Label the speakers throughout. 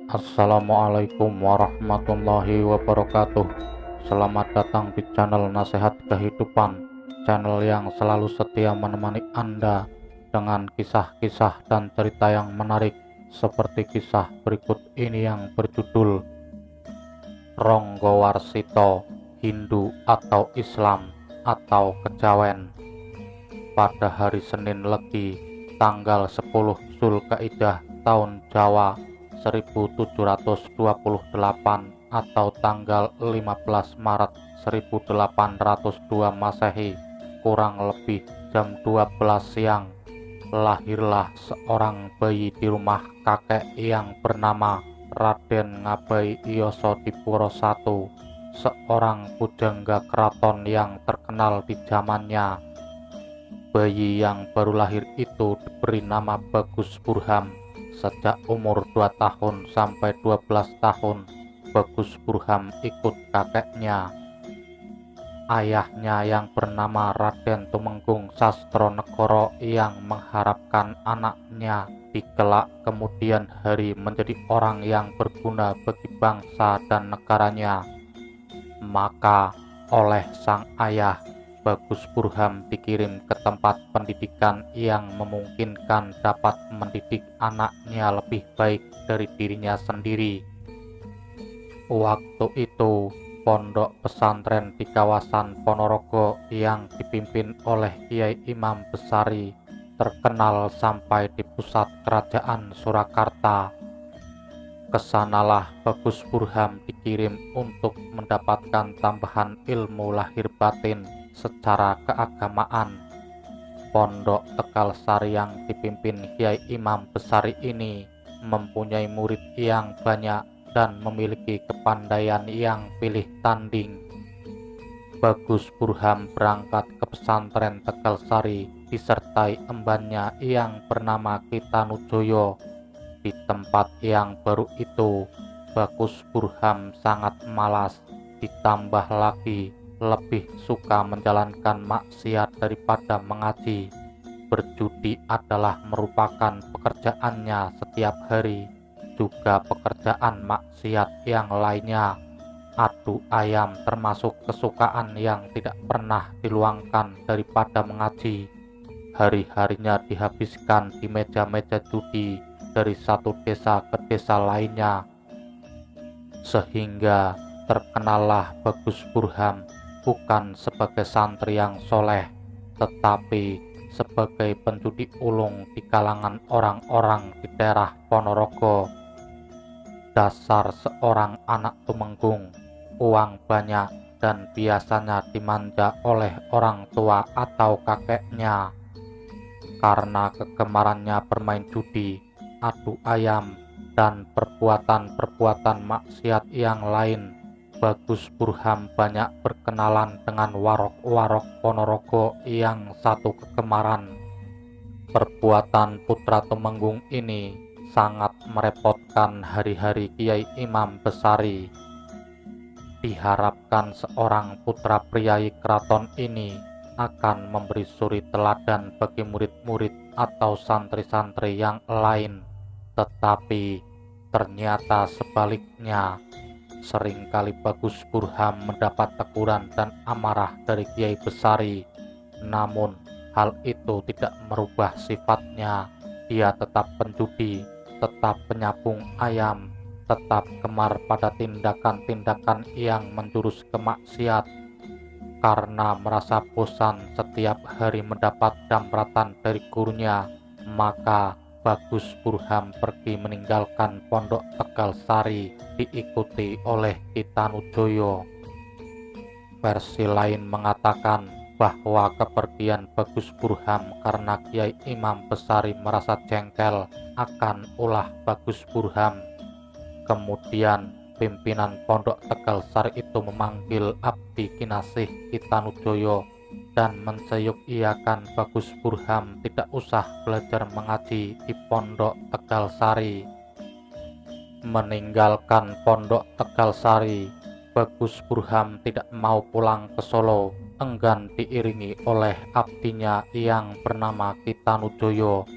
Speaker 1: Assalamualaikum warahmatullahi wabarakatuh. Selamat datang di channel Nasihat Kehidupan, channel yang selalu setia menemani Anda dengan kisah-kisah dan cerita yang menarik, seperti kisah berikut ini yang berjudul Ronggowarsito, Hindu atau Islam atau Kejawen. Pada hari Senin Legi, tanggal 10 Zulkaidah tahun Jawa 1728 atau tanggal 15 Maret 1802 Masehi, kurang lebih jam 12 siang, lahirlah seorang bayi di rumah kakek yang bernama Raden Ngabai Iyosodipuro I, seorang pujangga keraton yang terkenal di zamannya. Bayi yang baru lahir itu diberi nama Bagus Burham. Sejak umur 2 tahun sampai 12 tahun, Bagus Burham ikut kakeknya. Ayahnya yang bernama Raden Tumenggung Sastronegoro yang mengharapkan anaknya di kelak kemudian hari menjadi orang yang berguna bagi bangsa dan negaranya. Maka oleh sang ayah, Bagus Burham dikirim ke tempat pendidikan yang memungkinkan dapat mendidik anaknya lebih baik dari dirinya sendiri. Waktu itu, pondok pesantren di kawasan Ponorogo yang dipimpin oleh Kiai Imam Besari terkenal sampai di pusat kerajaan Surakarta. Kesanalah Bagus Burham dikirim untuk mendapatkan tambahan ilmu lahir batin secara keagamaan. Pondok Tegal Sari yang dipimpin Kiai Imam Besari ini mempunyai murid yang banyak dan memiliki kepandaian yang pilih tanding. Bagus Burham berangkat ke pesantren Tegal Sari disertai embannya yang bernama Kitanujoyo. Di tempat yang baru itu, Bagus Burham sangat malas, ditambah lagi lebih suka menjalankan maksiat daripada mengaji. Berjudi adalah merupakan pekerjaannya setiap hari, juga pekerjaan maksiat yang lainnya. Adu ayam termasuk kesukaan yang tidak pernah diluangkan daripada mengaji. Hari-harinya dihabiskan di meja-meja judi dari satu desa ke desa lainnya, sehingga terkenallah Bagus Burham bukan sebagai santri yang soleh, tetapi sebagai penjudi ulung di kalangan orang-orang di daerah Ponorogo. Dasar seorang anak tumenggung, uang banyak dan biasanya dimanja oleh orang tua atau kakeknya. Karena kegemarannya bermain judi, adu ayam, dan perbuatan-perbuatan maksiat yang lain, Bagus Burham banyak berkenalan dengan warok-warok Ponorogo yang satu kegemaran. Perbuatan putra Tumenggung ini sangat merepotkan hari-hari Kiai Imam Besari. Diharapkan seorang putra priai keraton ini akan memberi suri teladan bagi murid-murid atau santri-santri yang lain, tetapi ternyata sebaliknya. Seringkali Bagus Burham mendapat teguran dan amarah dari Kiai Besari, namun hal itu tidak merubah sifatnya. Dia tetap penjudi, tetap penyambung ayam, tetap gemar pada tindakan-tindakan yang menjurus ke maksiat. Karena merasa bosan setiap hari mendapat damratan dari gurunya, maka Bagus Burham pergi meninggalkan pondok Tegal Sari diikuti oleh Kitanujoyo. Versi lain mengatakan bahwa kepergian Bagus Burham karena Kiai Imam Besari merasa jengkel akan ulah Bagus Burham. Kemudian pimpinan pondok Tegal Sari itu memanggil Abdi Kinasih Kitanujoyo dan menseyuk-iakan Bagus Burham tidak usah belajar mengaji di pondok Tegal Sari. Meninggalkan pondok Tegal Sari, Bagus Burham tidak mau pulang ke Solo. enggan diiringi oleh abdinya yang bernama Ki Tanujoyo.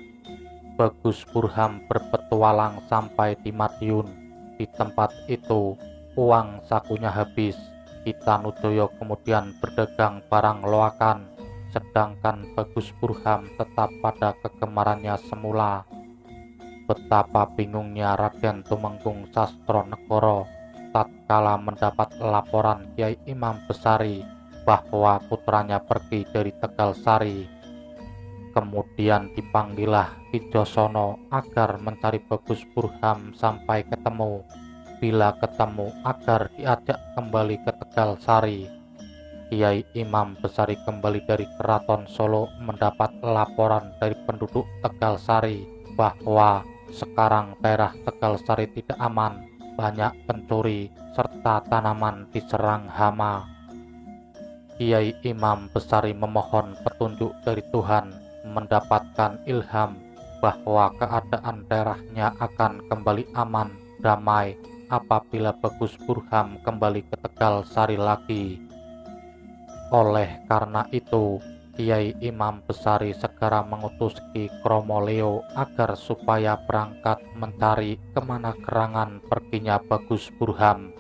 Speaker 1: Bagus Burham berpetualang sampai di Madiun. Di tempat itu, uang sakunya habis. Ki Tanujoyo kemudian berdagang barang loakan, sedangkan Bagus Burham tetap pada kegemarannya semula. Betapa bingungnya Raden Tumenggung Sastronegoro tatkala mendapat laporan Kiai Imam Besari bahwa putranya pergi dari Tegalsari. Kemudian dipanggillah Ki Josono agar mencari Bagus Burham sampai ketemu. Bila ketemu agar diajak kembali ke Tegalsari. Kiai Imam Besari kembali dari Keraton Solo mendapat laporan dari penduduk Tegalsari bahwa sekarang daerah Tegalsari tidak aman, banyak pencuri, serta tanaman diserang hama. Kiai Imam Besari memohon petunjuk dari Tuhan, mendapatkan ilham bahwa keadaan daerahnya akan kembali aman, damai, apabila Bagus Burham kembali ke Tegalsari lagi. Oleh karena itu, Kiai Imam Besari segera mengutus Ki Kromoleo agar supaya berangkat mencari kemana gerangan perginya Bagus Burham.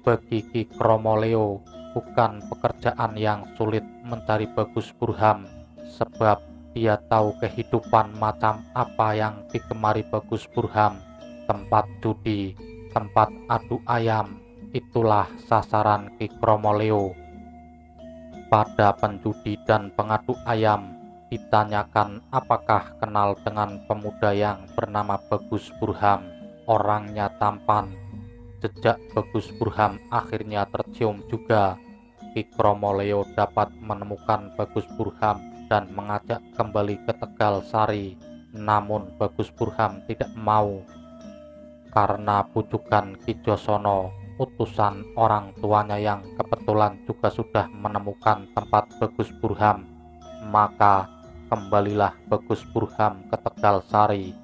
Speaker 1: Bagi Ki Kromoleo, bukan pekerjaan yang sulit mencari Bagus Burham, sebab dia tahu kehidupan macam apa yang digemari Bagus Burham. Tempat judi, tempat adu ayam, itulah sasaran Ki Kromoleo. Pada penjudi dan pengadu ayam ditanyakan apakah kenal dengan pemuda yang bernama Bagus Burham. Orangnya tampan. Jejak Bagus Burham akhirnya tercium juga. Ki Kromoleo dapat menemukan Bagus Burham dan mengajak kembali ke Tegalsari. Namun Bagus Burham tidak mau. Karena bujukan Ki Josono, utusan orang tuanya yang kebetulan juga sudah menemukan tempat Bagus Burham, maka kembalilah Bagus Burham ke Tegalsari.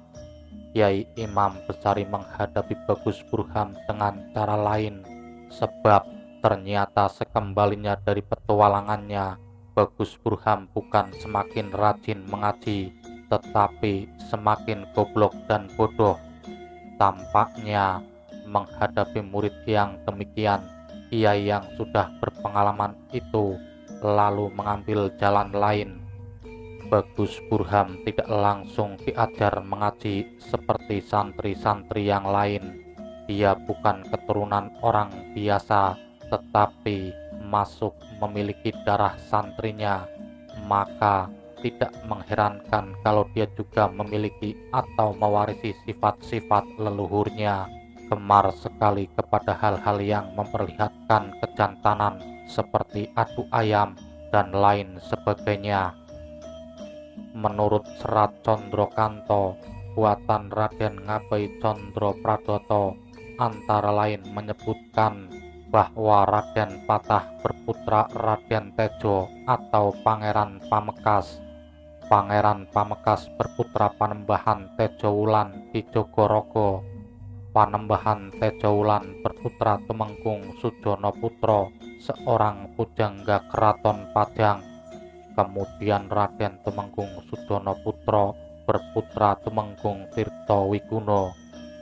Speaker 1: Kiai Imam Besari menghadapi Bagus Burham dengan cara lain, sebab ternyata sekembalinya dari petualangannya, Bagus Burham bukan semakin rajin mengaji, tetapi semakin goblok dan bodoh. Tampaknya menghadapi murid yang demikian, kiai yang sudah berpengalaman itu lalu mengambil jalan lain. Bagus Burham tidak langsung diajar mengaji seperti santri-santri yang lain. Dia bukan keturunan orang biasa, tetapi masuk memiliki darah santrinya, maka tidak mengherankan kalau dia juga memiliki atau mewarisi sifat-sifat leluhurnya. Gemar sekali kepada hal-hal yang memperlihatkan kejantanan seperti adu ayam dan lain sebagainya. Menurut Serat Condrokanto, buatan Raden Ngabai Condro Pradoto antara lain menyebutkan bahwa Raden Patah berputra Raden Tejo atau Pangeran Pamekas. Pangeran Pamekas berputra Panembahan Tejo Wulan di Jogorogo. Panembahan Tejo Wulan berputra Tumenggung Sujono Putro, seorang pujangga keraton Pajang. Kemudian Raden Tumenggung Sujono Putro berputra Tumenggung Tirto Wiguno.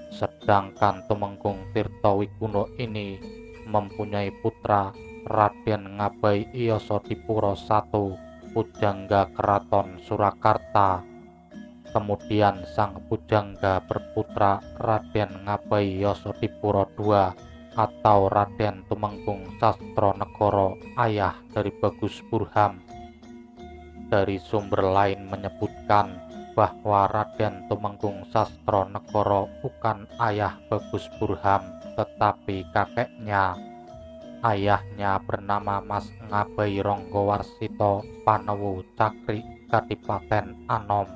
Speaker 1: Sedangkan Tumenggung Tirto Wiguno ini mempunyai putra Raden Ngabai Iyosodipuro I, pujangga keraton Surakarta. Kemudian sang pujangga berputra Raden Ngabai Yosodipuro II atau Raden Tumenggung Sastronegoro, ayah dari Bagus Burham. Dari sumber lain menyebutkan bahwa Raden Tumenggung Sastronegoro bukan ayah Bagus Burham, tetapi kakeknya. Ayahnya bernama Mas Ngabai Ronggowarsito Panewu Cakri Kadipaten Anom.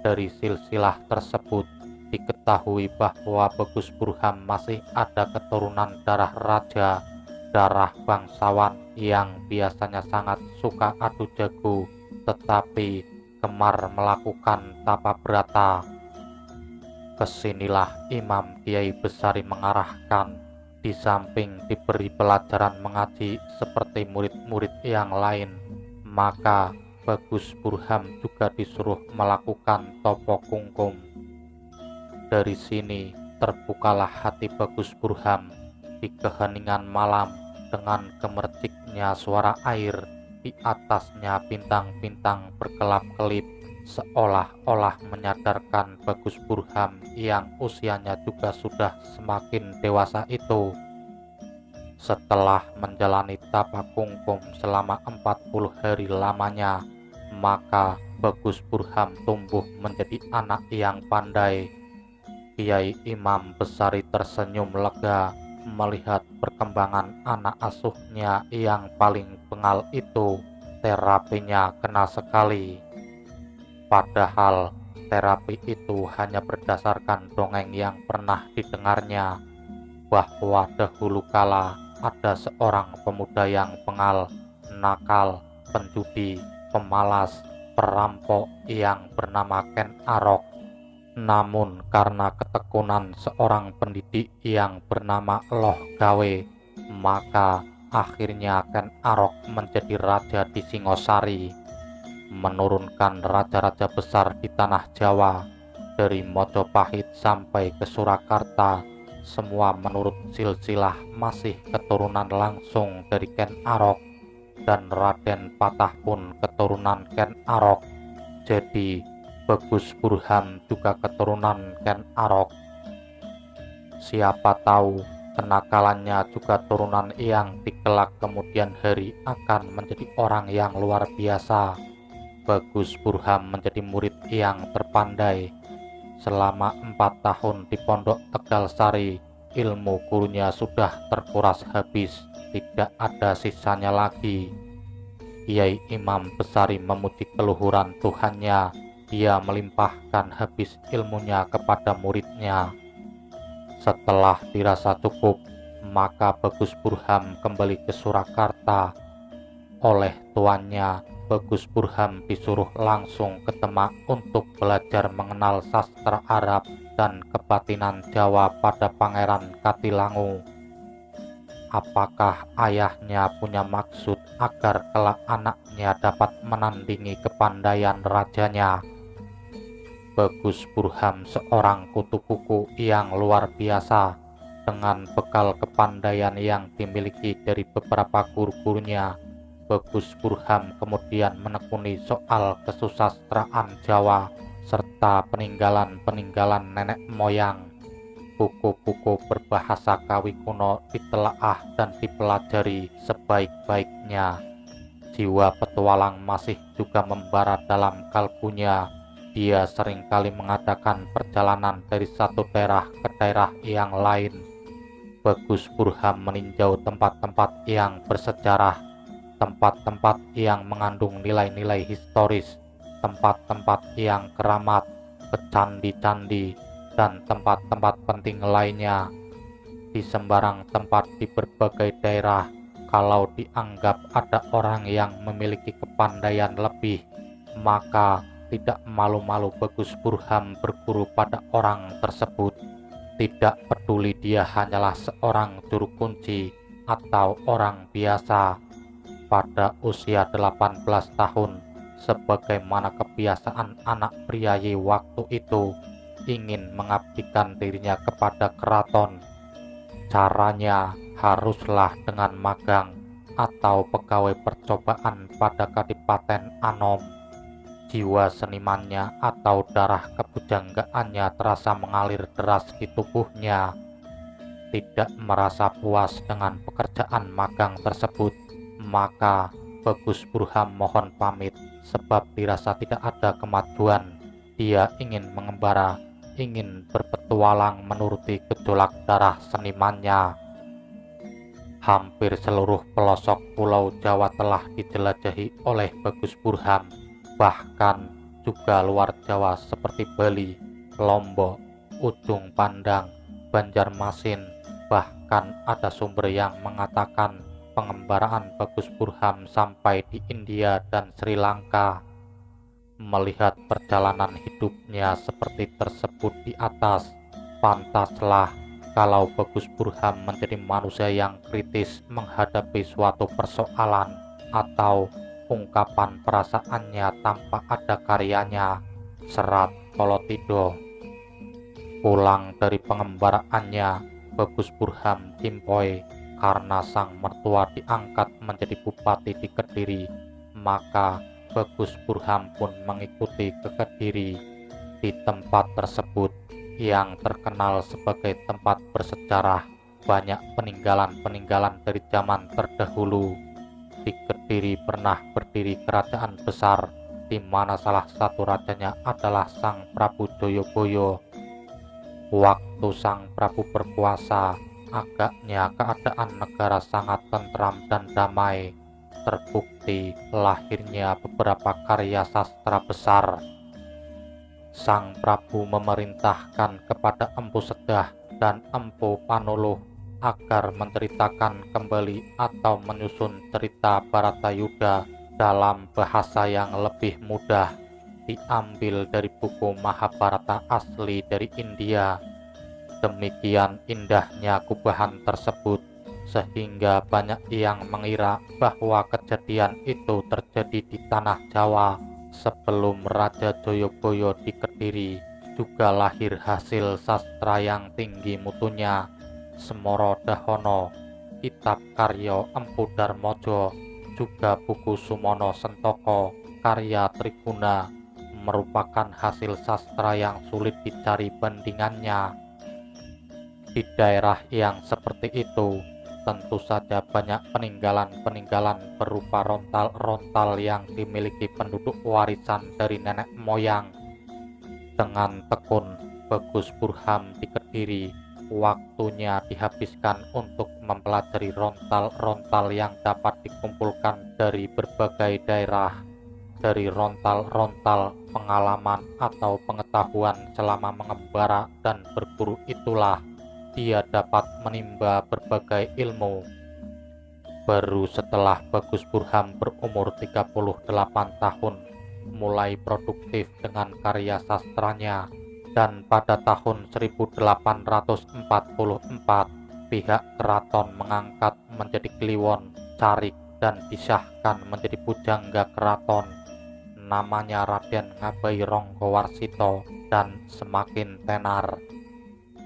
Speaker 1: Dari silsilah tersebut diketahui bahwa Bagus Burham masih ada keturunan darah raja, darah bangsawan yang biasanya sangat suka adu jago, tetapi gemar melakukan tapa brata. Kesinilah Imam Kiai Besari mengarahkan. Di samping diberi pelajaran mengaji seperti murid-murid yang lain, maka Bagus Burham juga disuruh melakukan topo kungkum. Dari sini terbukalah hati Bagus Burham di keheningan malam dengan gemerciknya suara air, di atasnya bintang-bintang berkelap-kelip, seolah-olah menyadarkan Bagus Burham yang usianya juga sudah semakin dewasa itu. Setelah menjalani tapa kungkum selama 40 hari lamanya, maka Bagus Burham tumbuh menjadi anak yang pandai. Kiai Imam Besari tersenyum lega melihat perkembangan anak asuhnya yang paling bengal itu. Terapinya kena sekali. Padahal terapi itu hanya berdasarkan dongeng yang pernah didengarnya, bahwa dahulu kala ada seorang pemuda yang bengal, nakal, penjudi, pemalas, perampok yang bernama Ken Arok. Namun karena ketekunan seorang pendidik yang bernama Loh Gawe, maka akhirnya Ken Arok menjadi raja di Singosari, menurunkan raja-raja besar di tanah Jawa, dari Mojopahit sampai ke Surakarta, semua menurut silsilah masih keturunan langsung dari Ken Arok, dan Raden Patah pun keturunan Ken Arok. Jadi Bagus Burham juga keturunan Ken Arok. Siapa tahu kenakalannya juga turunan yang dikelak kemudian hari akan menjadi orang yang luar biasa. Bagus Burham menjadi murid yang terpandai. Selama 4 tahun di Pondok Tegal Sari, ilmu gurunya sudah terkuras habis, tidak ada sisanya lagi. Kiai Imam Besari memuji keluhuran Tuhannya. Dia melimpahkan habis ilmunya kepada muridnya. Setelah dirasa cukup, maka Bagus Burham kembali ke Surakarta. Oleh tuannya, Bagus Burham disuruh langsung ke Demak untuk belajar mengenal sastra Arab dan kebatinan Jawa pada Pangeran Katilangu. Apakah ayahnya punya maksud agar kelak anaknya dapat menandingi kepandaian rajanya? Bagus Burham seorang kutu buku yang luar biasa. Dengan bekal kepandaian yang dimiliki dari beberapa guru-gurunya, Bagus Burham kemudian menekuni soal kesusastraan Jawa serta peninggalan-peninggalan nenek moyang. Buku-buku berbahasa Kawi kuno ditelaah dan dipelajari sebaik-baiknya. Jiwa petualang masih juga membara dalam kalbunya. Dia seringkali mengadakan perjalanan dari satu daerah ke daerah yang lain. Bagus Burham meninjau tempat-tempat yang bersejarah, tempat-tempat yang mengandung nilai-nilai historis, tempat-tempat yang keramat, candi-candi, dan tempat-tempat penting lainnya. Di sembarang tempat di berbagai daerah, kalau dianggap ada orang yang memiliki kepandaian lebih, maka tidak malu-malu Bagus Burham berguru pada orang tersebut. Tidak peduli dia hanyalah seorang juru kunci atau orang biasa. Pada usia 18 tahun, sebagaimana kebiasaan anak priayi waktu itu, ingin mengabdikan dirinya kepada keraton. Caranya haruslah dengan magang atau pegawai percobaan pada Kadipaten Anom. Jiwa senimannya atau darah kebujanggaannya terasa mengalir deras di tubuhnya. Tidak merasa puas dengan pekerjaan magang tersebut, maka Bagus Burham mohon pamit sebab dirasa tidak ada kemajuan. Dia ingin mengembara, ingin berpetualang menuruti gejolak darah senimannya. Hampir seluruh pelosok pulau Jawa telah dijelajahi oleh Bagus Burham. Bahkan juga luar Jawa seperti Bali, Lombok, Ujung Pandang, Banjarmasin. Bahkan ada sumber yang mengatakan pengembaraan Bagus Burham sampai di India dan Sri Lanka. Melihat perjalanan hidupnya seperti tersebut di atas, pantaslah kalau Bagus Burhan menjadi manusia yang kritis menghadapi suatu persoalan atau ungkapan perasaannya tanpa ada karyanya. Serat Tolotido. Pulang dari pengembaraannya, Bagus Burhan Kimpoi karena sang mertua diangkat menjadi bupati di Kediri, maka Bagus Burhan pun mengikuti ke Kediri. Di tempat tersebut yang terkenal sebagai tempat bersejarah, banyak peninggalan-peninggalan dari zaman terdahulu. Di Kediri pernah berdiri kerajaan besar, di mana salah satu rajanya adalah Sang Prabu Joyoboyo. Waktu Sang Prabu berkuasa, agaknya keadaan negara sangat tentram dan damai. Terbukti lahirnya beberapa karya sastra besar. Sang Prabu memerintahkan kepada Empu Sedah dan Empu Panuluh agar menceritakan kembali atau menyusun cerita Baratayuda dalam bahasa yang lebih mudah, diambil dari buku Mahabharata asli dari India. Demikian indahnya kubahan tersebut, sehingga banyak yang mengira bahwa kejadian itu terjadi di tanah Jawa. Sebelum Raja Joyoboyo di Kediri juga lahir hasil sastra yang tinggi mutunya. Semoro Dahono, Kitab Karya Empu Darmojo, juga buku Sumono Sentoko, karya Triguna, merupakan hasil sastra yang sulit dicari bandingannya. Di daerah yang seperti itu, tentu saja banyak peninggalan-peninggalan berupa rontal-rontal yang dimiliki penduduk warisan dari nenek moyang. Dengan tekun, Bagus Burhan di Kediri waktunya dihabiskan untuk mempelajari rontal-rontal yang dapat dikumpulkan dari berbagai daerah. Dari rontal-rontal pengalaman atau pengetahuan selama mengembara dan berburu itulah dia dapat menimba berbagai ilmu. Baru setelah Bagus Burhan berumur 38 tahun, mulai produktif dengan karya sastranya, dan pada tahun 1844 pihak keraton mengangkat menjadi Kliwon, Carik, dan disahkan menjadi pujangga keraton. Namanya Raden Ngabai Ronggowarsito dan semakin tenar.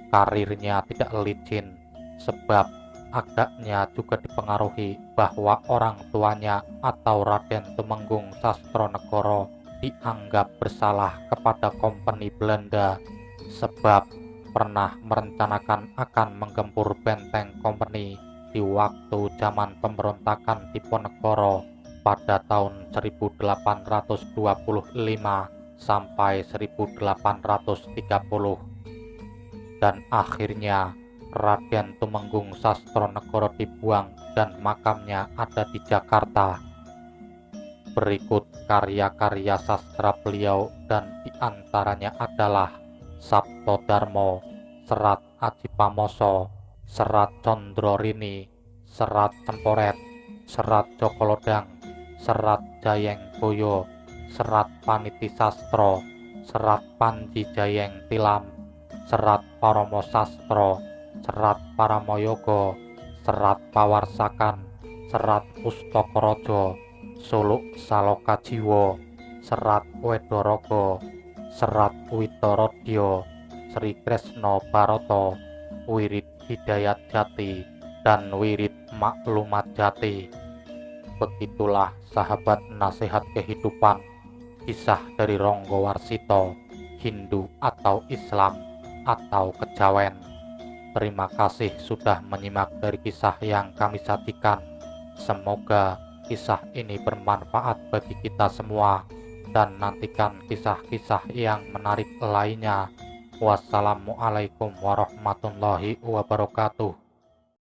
Speaker 1: Karirnya tidak licin, sebab agaknya juga dipengaruhi bahwa orang tuanya atau Raden Tumenggung Sastronegoro dianggap bersalah kepada Kompeni Belanda, sebab pernah merencanakan akan menggempur benteng Kompeni di waktu zaman pemberontakan Diponegoro pada tahun 1825 sampai 1830. Dan akhirnya Raden Tumenggung Sastronegoro dibuang dan makamnya ada di Jakarta. Berikut karya-karya sastra beliau, dan diantaranya adalah Sabto Darmo, Serat Aji Pamoso, Serat Condrorini, Serat Cemporet, Serat Jokolodang, Serat Jayeng Boyo, Serat Paniti Sastro, Serat Panji Jayeng Tilam, Serat Paromo Sastro, Serat Paramoyogo, Serat Pawarsakan, Serat Pustokorojo, Suluk Saloka Jiwo, Serat Wedorogo, Serat Witorodyo, Sri Kresno Baroto, Wirid Hidayat Jati, dan Wirid Maklumat Jati. Begitulah sahabat nasihat kehidupan, kisah dari Ronggowarsito, Hindu atau Islam atau kejawen. Terima kasih sudah menyimak dari kisah yang kami sajikan. Semoga kisah ini bermanfaat bagi kita semua, dan nantikan kisah-kisah yang menarik lainnya. Wassalamualaikum warahmatullahi wabarakatuh.